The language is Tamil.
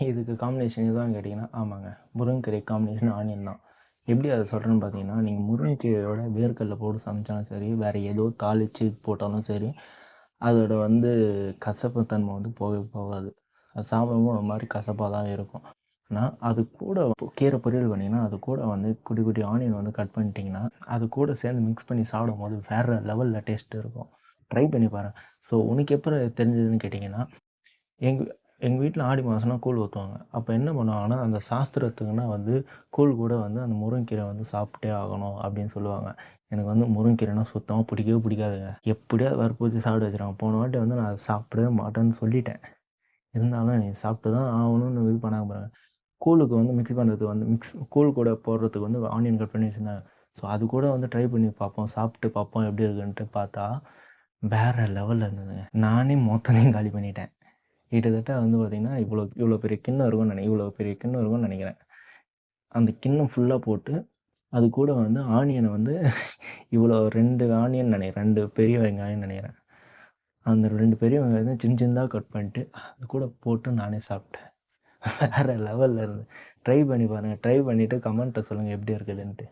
இதுக்கு காம்பினேஷன் எதுவான்னு கேட்டிங்கன்னா, ஆமாங்க. முருங்கக்கீரை காம்பினேஷன் ஆனியன் தான். எப்படி அத சொல்கிறேன்னு பார்த்தீங்கன்னா, நீங்க முருங்கக்கீரையோட வேர்க்கடல போட்டு சமைச்சாலும் சரி, வேறு ஏதோ தாளிச்சு போட்டாலும் சரி, அதோட கசப்பு தன்மை போகவே போகாது. அது சாப்பிடும்போது ஒரு மாரி கசப்பா தான் இருக்கும். ஆனா, அது கூட கீரை பொரியல் பண்ணிங்கன்னா, அது கூட குட்டி குட்டி ஆனியன் கட் பண்ணிட்டீங்கன்னா, அது கூட சேர்ந்து மிக்ஸ் பண்ணி சாப்பிடும்போது வேற லெவல்ல டேஸ்ட் இருக்கும். ட்ரை பண்ணி பாருங்க. ஸோ உனக்கு எப்போ தெரிஞ்சதுன்னு கேட்டிங்கன்னா, எங்க எங்க வீட்ல ஆடி மாசம்னா கூழ் ஊத்துவாங்க. அப்ப என்ன பண்ணுவாங்கன்னா, அந்த சாஸ்திரத்துக்குன்னா கூழ் கூட அந்த முருங்கக்கீரை சாப்பிட்டே ஆகணும் அப்படின்னு சொல்லுவாங்க. எனக்கு முருங்கக்கீரைனா சுத்தமா பிடிக்கவே பிடிக்காதுங்க. எப்படியாவது வற்புறுத்தி சாப்பிட வச்சுருவாங்க. போன வாட்டி நான் அத சாப்பிடவே மாட்டேன்னு சொல்லிட்டேன். இருந்தாலும் நீ சாப்பிட்டு தான் ஆகணும்னு இது பண்ணாங்க பாருங்க. கூழுக்கு மிக்ஸ் பண்ணுறதுக்கு கூழ் கூட போடுறதுக்கு ஆனியன் கட் பண்ணி வச்சிருந்தாங்க. ஸோ அது கூட ட்ரை பண்ணி பார்ப்போம். சாப்பிட்டு பார்ப்போம் எப்படி இருக்குன்ட்டு பார்த்தா, வேற லெவல்ல இருந்ததுங்க. நானே மொத்தத்தையும் காலி பண்ணிட்டேன். கிட்டத்தட்ட பார்த்தீங்கன்னா, இவ்வளோ இவ்வளோ பெரிய கிண்ணம் இருக்கும்னு இவ்வளோ பெரிய கிண்ணம் இருக்கும்னு நெனைக்கிறேன். அந்த கிண்ணம் ஃபுல்லா போட்டு, அது கூட ஆனியன இவ்வளோ 2 ஆனியன் நெனைக்கிறேன். 2 பெரிய வெங்காயம்னு நெனைக்கிறேன். அந்த 2 பெரிய வெங்காயத்த சின்ன சின்னதா கட் பண்ணிட்டு, அது கூட போட்டு நானே சாப்பிட்டேன். வேற லெவல்ல இருந்து. ட்ரை பண்ணி பாருங்க. ட்ரை பண்ணிட்டு கமெண்ட்ல சொல்லுங்க எப்படி இருக்குதுன்ட்டு.